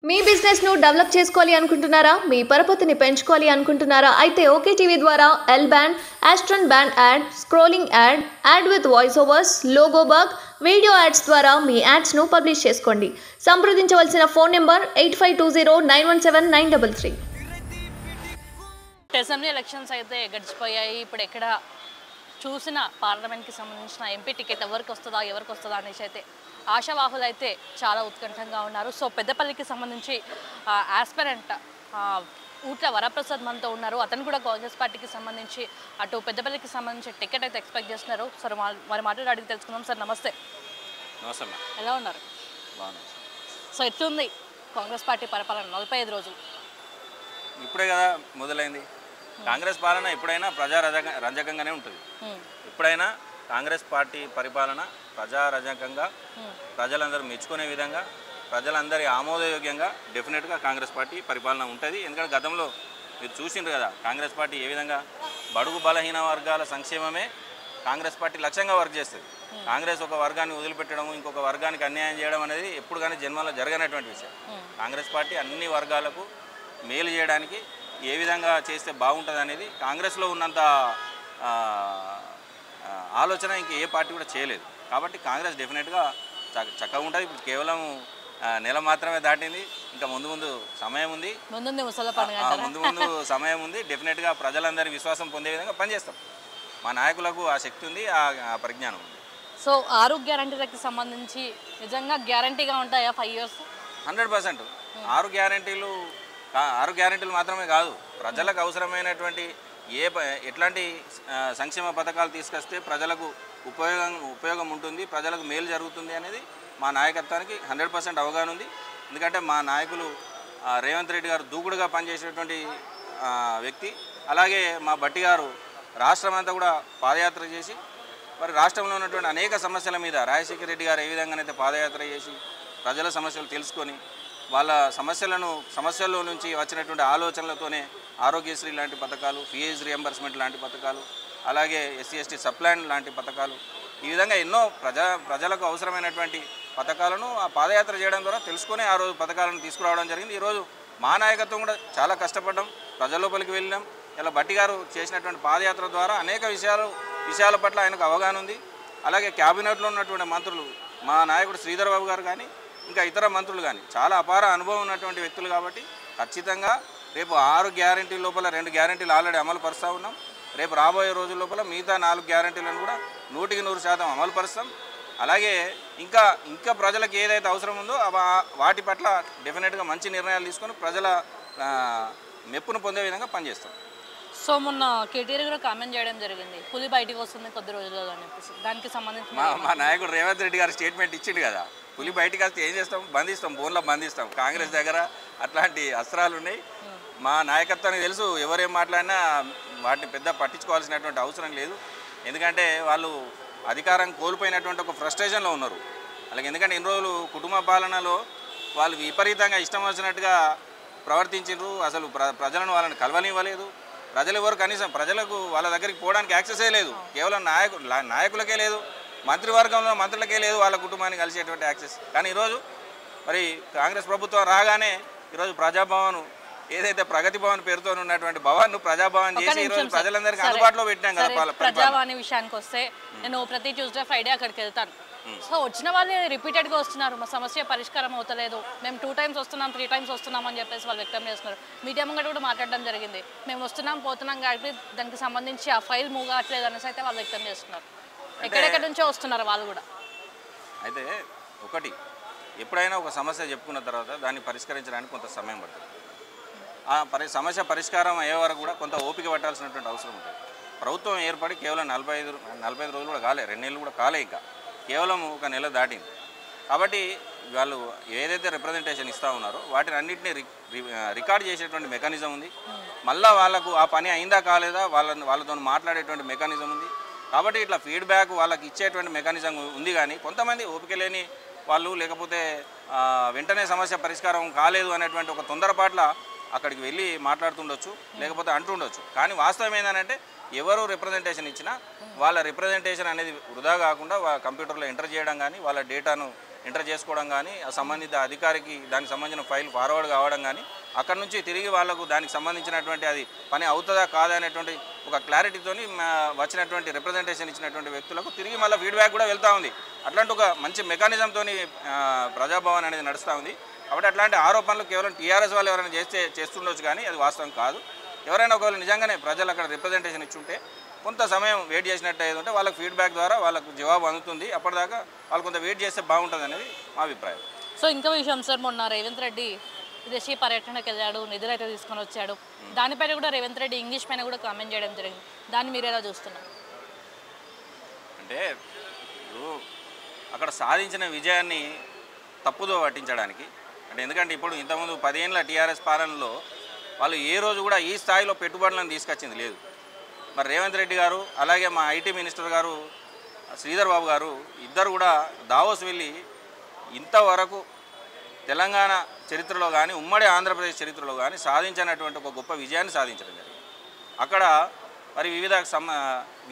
మీ business ను develop చేసుకోవాలి అనుకుంటున్నారా? మీ పరపతిని పెంచుకోవాలి అనుకుంటున్నారా? అయితే ఓకే టీవీ ద్వారా L band, aston band ad, scrolling ad, ad with voice overs, logo bug, video ads ద్వారా మీ యాడ్స్ ను పబ్లిష్ చేసుకోండి. సంప్రదించవలసిన ఫోన్ నెంబర్ 8520917933. అసెంబ్లీ ఎలక్షన్స్ అయితే గడిచిపోయాయి. ఇప్పుడు ఎక్కడ చూసిన పార్లమెంట్కి సంబంధించిన ఎంపీ టికెట్ ఎవరికి వస్తుందా అనేసి అయితే ఆశావాహులు అయితే చాలా ఉత్కంఠంగా ఉన్నారు. సో పెద్దపల్లికి సంబంధించి ఆస్పిరెంట్ ఊట్ల వరప్రసాద్ మనతో ఉన్నారు. అతను కూడా కాంగ్రెస్ పార్టీకి సంబంధించి అటు పెద్దపల్లికి సంబంధించి టికెట్ అయితే ఎక్స్పెక్ట్ చేస్తున్నారు. సార్ వారి మాటలు అడిగి తెలుసుకుందాం. సార్ నమస్తే. నమస్తే. ఎలా ఉన్నారు? సో ఎట్లుంది కాంగ్రెస్ పార్టీ పరిపాలన 45 రోజులు? ఇప్పుడే కదా మొదలైంది. కాంగ్రెస్ పాలన ఎప్పుడైనా ప్రజారంజకంగానే ఉంటుంది. ఎప్పుడైనా కాంగ్రెస్ పార్టీ పరిపాలన ప్రజారంజకంగా, ప్రజలందరూ మెచ్చుకునే విధంగా, ప్రజలందరి ఆమోదయోగ్యంగా డెఫినెట్గా కాంగ్రెస్ పార్టీ పరిపాలన ఉంటుంది. ఎందుకంటే గతంలో మీరు చూసిండ్రు కదా కాంగ్రెస్ పార్టీ ఏ విధంగా బడుగు బలహీన వర్గాల సంక్షేమమే కాంగ్రెస్ పార్టీ లక్ష్యంగా వర్క్ చేస్తుంది. కాంగ్రెస్ ఒక వర్గాన్ని వదిలిపెట్టడం, ఇంకొక వర్గానికి అన్యాయం చేయడం అనేది ఎప్పుడు కానీ జన్మలో జరగనటువంటి విషయం. కాంగ్రెస్ పార్టీ అన్ని వర్గాలకు మేలు చేయడానికి ఏ విధంగా చేస్తే బాగుంటుంది అనేది కాంగ్రెస్లో ఉన్నంత ఆలోచన ఇంక ఏ పార్టీ కూడా చేయలేదు. కాబట్టి కాంగ్రెస్ డెఫినెట్గా చక్కగా ఉంటుంది. ఇప్పుడు కేవలం నెల మాత్రమే దాటింది, ఇంకా ముందు సమయం ఉంది. ముందు సమయం ఉంది. డెఫినెట్గా ప్రజలందరి విశ్వాసం పొందే విధంగా పనిచేస్తాం. మా నాయకులకు ఆ శక్తి ఉంది, ఆ పరిజ్ఞానం ఉంది. సో 6 గ్యారంటీలకు సంబంధించి నిజంగా గ్యారంటీగా ఉంటాయా 5 years? 100%. 6 గ్యారంటీలు మాత్రమే కాదు, ప్రజలకు అవసరమైనటువంటి ఎట్లాంటి సంక్షేమ పథకాలు తీసుకొస్తే ప్రజలకు ఉపయోగం ఉంటుంది, ప్రజలకు మేలు జరుగుతుంది అనేది మా నాయకత్వానికి 100% అవగాహన ఉంది. ఎందుకంటే మా నాయకులు రేవంత్ రెడ్డి గారు దూకుడుగా పనిచేసేటువంటి వ్యక్తి. అలాగే మా బట్టి గారు రాష్ట్రం అంతా కూడా పాదయాత్ర చేసి మరి రాష్ట్రంలో ఉన్నటువంటి అనేక సమస్యల మీద రాజశేఖర రెడ్డి గారు ఏ విధంగానైతే పాదయాత్ర చేసి ప్రజల సమస్యలు తెలుసుకొని వాళ్ళ సమస్యల్లో నుంచి వచ్చినటువంటి ఆలోచనలతోనే ఆరోగ్యశ్రీ లాంటి పథకాలు, ఫీజు రియంబర్స్మెంట్ లాంటి పథకాలు, అలాగే SC/ST సప్లాన్ లాంటి పథకాలు, ఈ విధంగా ఎన్నో ప్రజలకు అవసరమైనటువంటి పథకాలను ఆ పాదయాత్ర చేయడం ద్వారా తెలుసుకొని ఆ రోజు పథకాలను తీసుకురావడం జరిగింది. ఈరోజు మా నాయకత్వం కూడా చాలా కష్టపడ్డాం, ప్రజల లోపలికి వెళ్ళినాం. ఇలా బట్టి గారు చేసినటువంటి పాదయాత్ర ద్వారా అనేక విషయాల పట్ల ఆయనకు అవగాహన ఉంది. అలాగే క్యాబినెట్లో ఉన్నటువంటి మంత్రులు, మా నాయకుడు శ్రీధర్ బాబు గారు కానీ ఇంకా ఇతర మంత్రులు కానీ చాలా అపార అనుభవం ఉన్నటువంటి వ్యక్తులు. కాబట్టి ఖచ్చితంగా రేపు 6 గ్యారంటీల లోపల 2 గ్యారంటీలు ఆల్రెడీ అమలు పరుస్తూ ఉన్నాం. రేపు రాబోయే రోజుల లోపల మిగతా 4 గ్యారంటీలను కూడా 100% అమలు పరుస్తాం. అలాగే ఇంకా ప్రజలకు ఏదైతే అవసరం ఉందో వాటి పట్ల డెఫినెట్గా మంచి నిర్ణయాలు తీసుకొని ప్రజల మెప్పును పొందే విధంగా పనిచేస్తాం. సో మొన్న కేటీఆర్ కూడా కామెంట్ చేయడం జరిగింది, పులి బయటికి వస్తుంది కొద్ది రోజుల్లో అని చెప్పేసి. దానికి సంబంధించి మా నాయకుడు రేవంత్ రెడ్డి గారు స్టేట్మెంట్ ఇచ్చిండు కదా, పులి బయటికి వస్తే ఏం చేస్తాం, బంధిస్తాం, బోన్లో బంధిస్తాం. కాంగ్రెస్ దగ్గర అట్లాంటి అస్త్రాలు ఉన్నాయి. మా నాయకత్వానికి తెలుసు, ఎవరేం మాట్లాడినా వాటిని పెద్ద పట్టించుకోవాల్సినటువంటి అవసరం లేదు. ఎందుకంటే వాళ్ళు అధికారం కోల్పోయినటువంటి ఒక ఫ్రస్ట్రేషన్లో ఉన్నారు. అలాగే ఎందుకంటే ఇన్ని రోజులు కుటుంబ పాలనలో వాళ్ళు విపరీతంగా ఇష్టం వచ్చినట్టుగా ప్రవర్తించారు. అసలు ప్రజలను వాళ్ళని కలవనివ్వలేదు. ప్రజలు ఎవరు కనీసం ప్రజలకు వాళ్ళ దగ్గరికి పోవడానికి యాక్సెసే లేదు. కేవలం నాయకులకే లేదు, మంత్రివర్గంలో మంత్రులకే లేదు వాళ్ళ కుటుంబాన్ని కలిసేటువంటి యాక్సెస్. కానీ ఈరోజు మరి కాంగ్రెస్ ప్రభుత్వం రాగానే ఈరోజు ప్రజాభవన్, ఏదైతే ప్రగతి భవన్ పేరుతో ఉన్నటువంటి భవన్ ప్రజాభవన్ చేసి ఈరోజు ప్రజలందరికీ అందుబాటులో పెట్టాం కదా. ప్రజావాణి విషయానికి వస్తే నేను ప్రతి ట్యూస్డే ఫ్రైడే అక్కడికి వెళ్తాను. సో వచ్చిన వాళ్ళే రిపీటెడ్గా వస్తున్నారు, మా సమస్య పరిష్కారం అవుతలేదు, మేము 2 times వస్తున్నాం, 3 times వస్తున్నాం అని చెప్పేసి వాళ్ళు వ్యక్తం చేస్తున్నారు. మీడియా ముంగట కూడా మాట్లాడడం జరిగింది, మేము వస్తున్నాం పోతున్నాం కాబట్టి దానికి సంబంధించి ఆ ఫైల్ మూవ్ కావట్లేదు అనేసి అయితే వాళ్ళు వ్యక్తం చేస్తున్నారు. ఎక్కడెక్కడి నుంచో వస్తున్నారు వాళ్ళు కూడా. అయితే ఒకటి, ఎప్పుడైనా ఒక సమస్య చెప్పుకున్న తర్వాత దాన్ని పరిష్కరించడానికి కొంత సమయం పడుతుంది. ఆ సమస్య పరిష్కారం అయ్యే వరకు కూడా కొంత ఓపిక పట్టాల్సినటువంటి అవసరం ఉంటుంది. ప్రభుత్వం ఏర్పడి కేవలం 45 రోజులు కూడా కాలే, 2 నెలలు కూడా కాలే, ఇంకా కేవలం 1 నెల దాటింది. కాబట్టి వాళ్ళు ఏదైతే రిప్రజెంటేషన్ ఇస్తూ ఉన్నారో వాటిని అన్నింటినీ రికార్డ్ చేసేటువంటి మెకానిజం ఉంది. మళ్ళీ వాళ్ళకు ఆ పని అయిందా కాలేదా వాళ్ళతో మాట్లాడేటువంటి మెకానిజం ఉంది. కాబట్టి ఇట్లా ఫీడ్బ్యాక్ వాళ్ళకి ఇచ్చేటువంటి మెకానిజం ఉంది. కానీ కొంతమంది ఓపిక లేని వాళ్ళు, లేకపోతే వెంటనే సమస్య పరిష్కారం కాలేదు అనేటువంటి ఒక తొందరపాట్ల అక్కడికి వెళ్ళి మాట్లాడుతుండొచ్చు, లేకపోతే అంటుండొచ్చు. కానీ వాస్తవం ఏంటంటే ఎవరు రిప్రజెంటేషన్ ఇచ్చినా వాళ్ళ రిప్రజెంటేషన్ అనేది వృధా కాకుండా కంప్యూటర్లో ఎంటర్ చేయడం కానీ, వాళ్ళ డేటాను ఎంటర్ చేసుకోవడం కానీ ఆ సంబంధిత అధికారికి దానికి సంబంధించిన ఫైల్ ఫార్వర్డ్ కావడం కానీ అక్కడ నుంచి తిరిగి వాళ్ళకు దానికి సంబంధించినటువంటి అది పని అవుతుందా కాదా అనేటువంటి ఒక క్లారిటీతోని వచ్చినటువంటి రిప్రజెంటేషన్ ఇచ్చినటువంటి వ్యక్తులకు తిరిగి మళ్ళీ ఫీడ్బ్యాక్ కూడా వెళ్తూ ఉంది. అట్లాంటి ఒక మంచి మెకానిజంతో ప్రజాభవన్ అనేది నడుస్తూ ఉంది. కాబట్టి అట్లాంటి ఆరోపణలు కేవలం టీఆర్ఎస్ వాళ్ళు ఎవరైనా చేస్తుండొచ్చు కానీ అది వాస్తవం కాదు. ఎవరైనా ఒకవేళ నిజంగానే ప్రజలు అక్కడ రిప్రజెంటేషన్ ఇచ్చుంటే కొంత సమయం వెయిట్ చేసినట్టు ఏది ఉంటే వాళ్ళకి ఫీడ్బ్యాక్ ద్వారా వాళ్ళకు జవాబు అందుతుంది. అప్పటిదాకా వాళ్ళు కొంత వెయిట్ చేస్తే బాగుంటుంది అనేది మా అభిప్రాయం. సో ఇంకో విషయం సార్, మొన్న రేవంత్ రెడ్డి విదేశీ పర్యటనకు వెళ్ళాడు, నిధులు అయితే తీసుకొని వచ్చాడు. దానిపైన కూడా రేవంత్ రెడ్డి ఇంగ్లీష్ పైన కూడా కామెంట్ చేయడం జరిగింది. దాన్ని మీరు ఎలా చూస్తున్నారు? అంటే ఇప్పుడు అక్కడ సాధించిన విజయాన్ని తప్పుదో పట్టించడానికి అంటే ఎందుకంటే ఇప్పుడు ఇంతకుముందు 10 ఏళ్ళ టీఆర్ఎస్ పాలనలో వాళ్ళు ఏ రోజు కూడా ఈ స్థాయిలో పెట్టుబడులను తీసుకొచ్చింది లేదు. మరి రేవంత్ రెడ్డి గారు అలాగే మా ఐటీ మినిస్టర్ గారు శ్రీధర్ బాబు గారు ఇద్దరు కూడా దావోస్ వెళ్ళి ఇంతవరకు తెలంగాణ చరిత్రలో కానీ ఉమ్మడి ఆంధ్రప్రదేశ్ చరిత్రలో కానీ సాధించినటువంటి ఒక గొప్ప విజయాన్ని సాధించడం జరిగింది. అక్కడ మరి వివిధ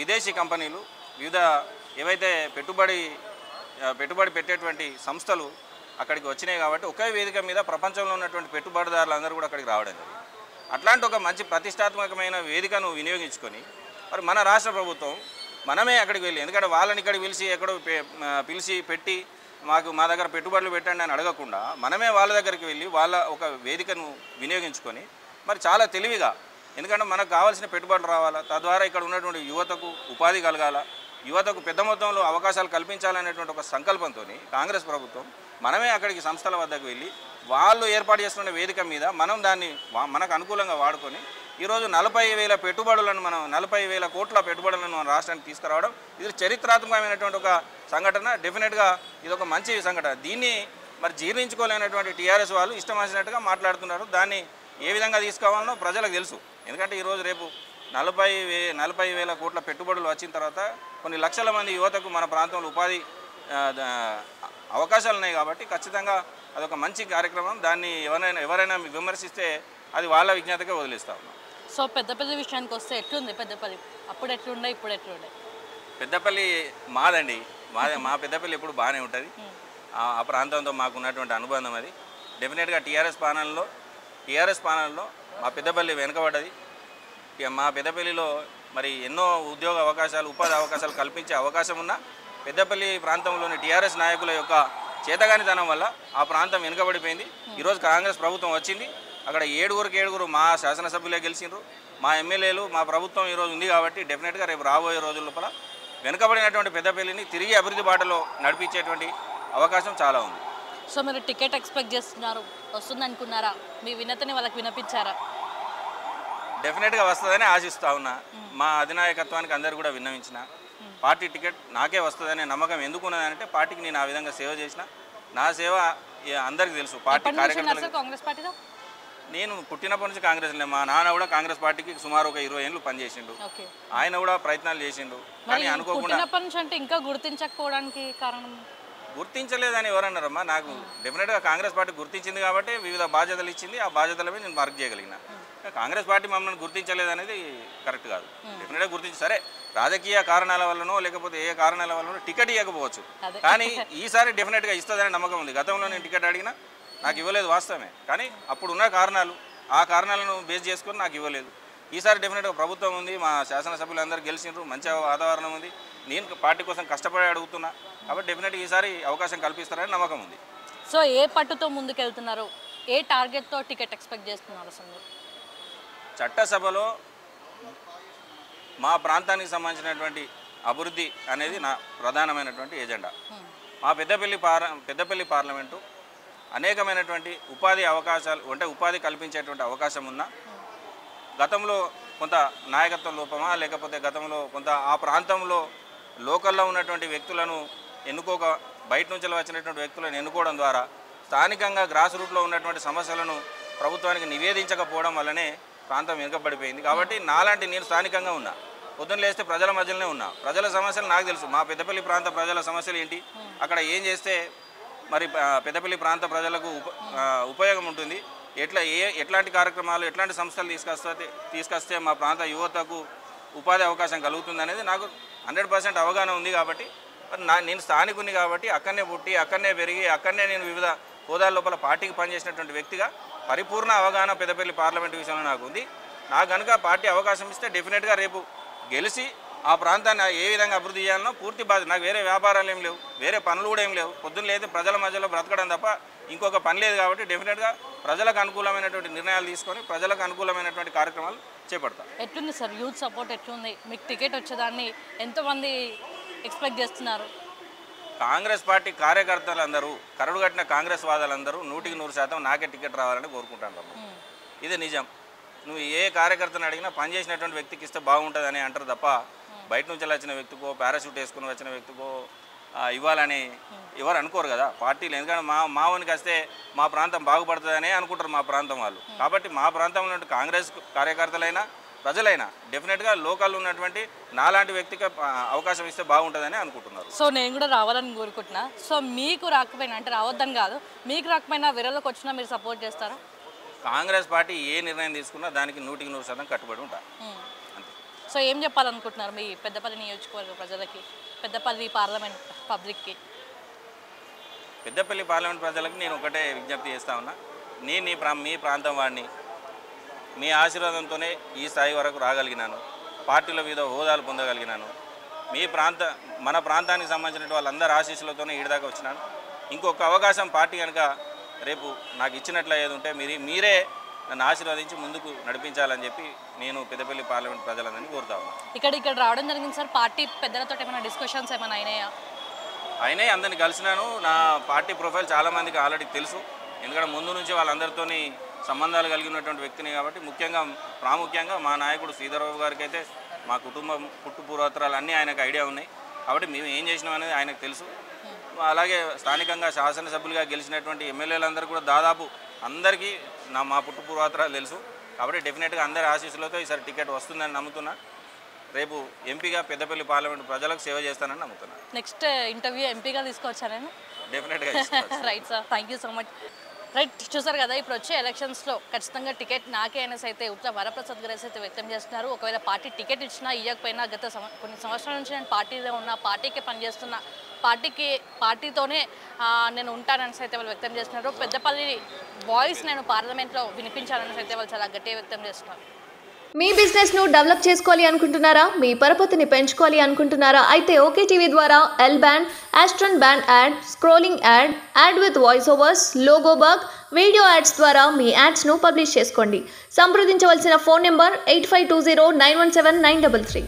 విదేశీ కంపెనీలు వివిధ ఏవైతే పెట్టుబడి పెట్టేటువంటి సంస్థలు అక్కడికి వచ్చినాయి. కాబట్టి ఒకే వేదిక మీద ప్రపంచంలో ఉన్నటువంటి పెట్టుబడిదారులు అందరూ కూడా అక్కడికి రావడం జరిగింది. అట్లాంటి ఒక మంచి ప్రతిష్టాత్మకమైన వేదికను వినియోగించుకొని మరి మన రాష్ట్ర ప్రభుత్వం మనమే అక్కడికి వెళ్ళి ఎందుకంటే వాళ్ళని ఇక్కడికి పిలిచి ఎక్కడో పిలిచి పెట్టి మా దగ్గర పెట్టుబడులు పెట్టండి అని అడగకుండా మనమే వాళ్ళ దగ్గరికి వెళ్ళి వాళ్ళ ఒక వేదికను వినియోగించుకొని మరి చాలా తెలివిగా ఎందుకంటే మనకు కావాల్సిన పెట్టుబడులు రావాలా, తద్వారా ఇక్కడ ఉన్నటువంటి యువతకు ఉపాధి కలగాల, యువతకు పెద్ద మొత్తంలో అవకాశాలు కల్పించాలనేటువంటి ఒక సంకల్పంతో కాంగ్రెస్ ప్రభుత్వం మనమే అక్కడికి సంస్థల వద్దకు వెళ్ళి వాళ్ళు ఏర్పాటు చేస్తున్న వేదిక మీద మనం దాన్ని మనకు అనుకూలంగా వాడుకొని ఈరోజు 40,000 పెట్టుబడులను 40,000 కోట్ల పెట్టుబడులను మన రాష్ట్రానికి తీసుకురావడం ఇది చరిత్రాత్మకమైనటువంటి ఒక సంఘటన. డెఫినెట్గా ఇది ఒక మంచి సంఘటన. దీన్ని మరి జీర్ణించుకోలేనటువంటి టీఆర్ఎస్ వాళ్ళు ఇష్టం వచ్చినట్టుగా మాట్లాడుతున్నారు. దాన్ని ఏ విధంగా తీసుకోవాలనో ప్రజలకు తెలుసు. ఎందుకంటే ఈరోజు రేపు 40,000 కోట్ల పెట్టుబడులు వచ్చిన తర్వాత కొన్ని లక్షల మంది యువతకు మన ప్రాంతంలో ఉపాధి అవకాశాలు ఉన్నాయి. కాబట్టి ఖచ్చితంగా అదొక మంచి కార్యక్రమం. దాన్ని ఎవరైనా విమర్శిస్తే అది వాళ్ళ విజ్ఞతకే వదిలేస్తా ఉన్నాం. సో పెద్దపల్లి విషయానికి వస్తే ఎట్లుంది పెద్దపల్లి? అప్పుడు ఎట్లుండే, ఇప్పుడు ఎట్లుండే? పెద్దపల్లి మాదండి, మా పెద్దపల్లి ఎప్పుడు బాగానే ఉంటుంది. ఆ ప్రాంతంతో మాకు ఉన్నటువంటి అనుబంధం అది. డెఫినెట్గా టీఆర్ఎస్ పాలనలో మా పెద్దపల్లి వెనుకబడ్డది. మా పెద్దపల్లిలో మరి ఎన్నో ఉద్యోగ అవకాశాలు ఉపాధి అవకాశాలు కల్పించే అవకాశం ఉన్న పెద్దపల్లి ప్రాంతంలోని టీఆర్ఎస్ నాయకుల యొక్క చేతగానితనం వల్ల ఆ ప్రాంతం వెనుకబడిపోయింది. ఈరోజు కాంగ్రెస్ ప్రభుత్వం వచ్చింది. అక్కడ 7 మా శాసనసభ్యులే గెలిచిండ్రు, మా ఎమ్మెల్యేలు, మా ప్రభుత్వం ఈరోజు ఉంది. కాబట్టి డెఫినెట్గా రేపు రాబోయే రోజుల లోపల వెనుకబడినటువంటి పెద్దపల్లిని తిరిగి అభివృద్ధి బాటలో నడిపించేటువంటి అవకాశం చాలా ఉంది. సో మీరు టికెట్ ఎక్స్పెక్ట్ చేస్తున్నారు, వస్తుంది అనుకున్నారా? మీ వినతిని వాళ్ళకి వినిపించారా? డెఫినెట్గా వస్తుందని ఆశిస్తూ ఉన్నా. మా అధినాయకత్వానికి అందరూ కూడా విన్నవించిన పార్టీ టికెట్ నాకే వస్తుందనే నమ్మకం ఎందుకు ఉన్నదంటే పార్టీకి నేను ఆ విధంగా సేవ చేసిన. నా సేవ అందరికీ తెలుసు. పార్టీ కార్యకర్తలు కాంగ్రెస్ పార్టీలో నేను పుట్టినప్పటి నుంచి కాంగ్రెస్లో. మా నాన్న కూడా కాంగ్రెస్ పార్టీకి సుమారు ఒక 20 ఏళ్ళు పనిచేసిండు. ఆయన కూడా ప్రయత్నాలు చేసిండు. కానీ అనుకోకుండా అంటే ఇంకా గుర్తించకపోవడానికి కారణం గుర్తించలేదని ఎవరన్నారమ్మా? నాకు డెఫినెట్గా కాంగ్రెస్ పార్టీ గుర్తించింది కాబట్టి వివిధ బాధ్యతలు ఇచ్చింది. ఆ బాధ్యతల మీద నేను వర్క్ చేయగలిగిన. కాంగ్రెస్ పార్టీ మమ్మల్ని గుర్తించలేదు అనేది కరెక్ట్ కాదు. డెఫినెట్గా గుర్తించి సరే రాజకీయ కారణాల వల్లనో లేకపోతే ఏ కారణాల వల్లనో టికెట్ ఇవ్వకపోవచ్చు, కానీ ఈసారి డెఫినెట్గా ఇస్తుందనే నమ్మకం ఉంది. గతంలో నేను టికెట్ అడిగినా నాకు ఇవ్వలేదు వాస్తవమే, కానీ అప్పుడున్న కారణాలు ఆ కారణాలను బేస్ చేసుకొని నాకు ఇవ్వలేదు. ఈసారి డెఫినెట్గా ప్రభుత్వం ఉంది, మా శాసనసభ్యులు అందరూ గెలిచిండ్రు, మంచి వాతావరణం ఉంది, నేను పార్టీ కోసం కష్టపడి అడుగుతున్నా. కాబట్టి డెఫినెట్గా ఈసారి అవకాశం కల్పిస్తారని నమ్మకం ఉంది. సో ఏ పట్టుతో ముందుకెళ్తున్నారు, ఏ టార్గెట్తో టికెట్ ఎక్స్పెక్ట్ చేస్తున్నారు? అసలు చట్టసభలో మా ప్రాంతానికి సంబంధించినటువంటి అభివృద్ధి అనేది నా ప్రధానమైనటువంటి ఎజెండా. మా పెద్దపల్లి పార్లమెంటు అనేకమైనటువంటి ఉపాధి అవకాశాలు అంటే ఉపాధి కల్పించేటువంటి అవకాశం ఉన్న గతంలో కొంత నాయకత్వ లోపమా లేకపోతే గతంలో కొంత ఆ ప్రాంతంలో లోకల్లో ఉన్నటువంటి వ్యక్తులను బయట నుంచి వచ్చినటువంటి వ్యక్తులను ఎన్నుకోవడం ద్వారా స్థానికంగా గ్రాస్ రూట్లో ఉన్నటువంటి సమస్యలను ప్రభుత్వానికి నివేదించకపోవడం వల్లనే ప్రాంతం వెనుకబడిపోయింది. కాబట్టి నాలాంటి నేను స్థానికంగా ఉన్నా, పొద్దున్న లేస్తే ప్రజల మధ్యలోనే ఉన్నా, ప్రజల సమస్యలు నాకు తెలుసు. మా పెద్దపల్లి ప్రాంత ప్రజల సమస్యలు ఏంటి, అక్కడ ఏం చేస్తే మరి పెద్దపల్లి ప్రాంత ప్రజలకు ఉపయోగం ఉంటుంది, ఎట్లాంటి కార్యక్రమాలు ఎట్లాంటి సంస్థలు తీసుకొస్తే మా ప్రాంత యువతకు ఉపాధి అవకాశం కలుగుతుంది అనేది నాకు 100% అవగాహన ఉంది. కాబట్టి నేను స్థానికుని కాబట్టి అక్కడనే పుట్టి అక్కడనే పెరిగి అక్కడనే నేను వివిధ హోదాల లోపల పార్టీకి పనిచేసినటువంటి వ్యక్తిగా పరిపూర్ణ అవగాహన పెద్దపల్లి పార్లమెంటు విషయంలో నాకు ఉంది. నాకు కనుక పార్టీ అవకాశం ఇస్తే డెఫినెట్గా రేపు గెలిచి ఆ ప్రాంతాన్ని ఏ విధంగా అభివృద్ధి చేయాలనో పూర్తి బాధ్యత. నాకు వేరే వ్యాపారాలు ఏం లేవు, వేరే పనులు కూడా ఏం లేవు. పొద్దున్న లేదు ప్రజల మధ్యలో బ్రతకడం తప్ప ఇంకొక పని లేదు కాబట్టి డెఫినెట్గా ప్రజలకు అనుకూలమైనటువంటి నిర్ణయాలు తీసుకొని ప్రజలకు అనుకూలమైనటువంటి కార్యక్రమాలు చేపడతాం. ఎట్లుంది సార్ యూత్ సపోర్ట్ ఎట్లుంది? మీకు టికెట్ వచ్చేదాన్ని ఎంతోమంది ఎక్స్పెక్ట్ చేస్తున్నారు? కాంగ్రెస్ పార్టీ కార్యకర్తలందరూ కరడు కట్టిన కాంగ్రెస్ వాదాలందరూ 100% నాకే టికెట్ రావాలని కోరుకుంటాను. ఇది నిజం. నువ్వు ఏ కార్యకర్తను అడిగినా పనిచేసినటువంటి వ్యక్తికి ఇస్తే బాగుంటుందని అంటారు తప్ప బయట నుంచి వచ్చిన వ్యక్తికో పారాషూట్ వేసుకుని వచ్చిన వ్యక్తికో ఇవ్వాలని ఎవరు అనుకోరు కదా పార్టీలు. ఎందుకంటే మా ఊరికి వస్తే మా ప్రాంతం బాగుపడుతుందనే అనుకుంటారు మా ప్రాంతం వాళ్ళు. కాబట్టి మా ప్రాంతంలో ఉన్న కాంగ్రెస్ కార్యకర్తలైనా ప్రజలైనా డెఫినెట్గా లోకల్ ఉన్నటువంటి నాలాంటి వ్యక్తికి అవకాశం ఇస్తే బాగుంటుందని అనుకుంటున్నారు. సో నేను కూడా రావాలని కోరుకుంటున్నా. సో మీకు రాకపోయినా, అంటే రావద్దని కాదు, మీకు రాకపోయినా వేరేలోకి వచ్చినా మీరు సపోర్ట్ చేస్తారా? కాంగ్రెస్ పార్టీ ఏ నిర్ణయం తీసుకున్నా దానికి 100% కట్టుబడి ఉంటారు. అంతే. సో ఏం చెప్పాలనుకుంటున్నారు మీ పెద్దపల్లి నియోజకవర్గ ప్రజలకి, పెద్దపల్లి పార్లమెంట్ పబ్లిక్కి? పెద్దపల్లి పార్లమెంట్ ప్రజలకు నేను ఒకటే విజ్ఞప్తి చేస్తా ఉన్నా. నేను మీ ప్రాంతం వాడిని, మీ ఆశీర్వాదంతోనే ఈ స్థాయి వరకు రాగలిగినాను, పార్టీల మీద హోదాలు పొందగలిగినాను. మన ప్రాంతానికి సంబంధించిన వాళ్ళందరి ఆశీస్సులతోనే ఈడదాకా వచ్చినాను. ఇంకొక అవకాశం పార్టీ కనుక రేపు నాకు ఇచ్చినట్లు ఏది ఉంటే మీరే నన్ను ఆశీర్వదించి ముందుకు నడిపించాలని చెప్పి నేను పెద్దపల్లి పార్లమెంట్ ప్రజలందరినీ కోరుతా ఉన్నాను. ఇక్కడ రావడం జరిగింది సార్. పార్టీ పెద్దలతో ఏమైనా డిస్కషన్స్ ఏమైనా అయినాయా? అయినాయి, అందరినీ కలిసినాను. నా పార్టీ ప్రొఫైల్ చాలామందికి ఆల్రెడీ తెలుసు. ఎందుకంటే ముందు నుంచి వాళ్ళందరితో సంబంధాలు కలిగి ఉన్నటువంటి వ్యక్తిని కాబట్టి ప్రాముఖ్యంగా మా నాయకుడు శ్రీధర్బాబు గారికి అయితే మా కుటుంబం పుట్టు పూర్వోత్తరాలు అన్నీ ఆయనకు ఐడియా ఉన్నాయి. కాబట్టి మేము ఏం చేసినాం అనేది ఆయనకు తెలుసు. అలాగే స్థానికంగా శాసనసభ్యులుగా గెలిచినటువంటి ఎమ్మెల్యేలందరూ కూడా దాదాపు అందరికీ మా పుట్టు పూర్వోత్తరాలు తెలుసు. కాబట్టి డెఫినెట్గా అందరి ఆశీస్సులతో ఈసారి టికెట్ వస్తుందని నమ్ముతున్నా. రేపు ఎంపీగా పెద్దపల్లి పార్లమెంట్ ప్రజలకు సేవ చేస్తానని నమ్ముతున్నా. నెక్స్ట్ ఇంటర్వ్యూ ఎంపీగా తీసుకోవచ్చా నేను? డెఫినెట్గా. Right sir, thank you so much. Right, చూసారు కదా, ఇప్పుడు వచ్చే ఎలక్షన్స్లో ఖచ్చితంగా టికెట్ నాకే అనేసి అయితే ఉత్తర వరప్రసాద్ గారు అయితే వ్యక్తం చేస్తున్నారు. ఒకవేళ పార్టీ టికెట్ ఇచ్చినా ఇవ్వకపోయినా కొన్ని సంవత్సరాల నుంచి నేను పార్టీలో ఉన్న, పార్టీకే పనిచేస్తున్నా, పార్టీతోనే నేను ఉంటానని అయితే వాళ్ళు వ్యక్తం చేస్తున్నారు. పెద్దపల్లి వాయిస్ నేను పార్లమెంట్లో వినిపించాలని అయితే వాళ్ళు చాలా గట్టిగా వ్యక్తం చేస్తున్నారు. మీ బిజినెస్ను డెవలప్ చేసుకోవాలి అనుకుంటున్నారా? మీ పరపతిని పెంచుకోవాలి అనుకుంటున్నారా? అయితే ఓకే టీవీ ద్వారా L band, aston band ad, scrolling ad, ad with voice overs, logo bug, video ads ద్వారా మీ యాడ్స్ను పబ్లిష్ చేసుకోండి. సంప్రదించవలసిన ఫోన్ నెంబర్ 8520917933.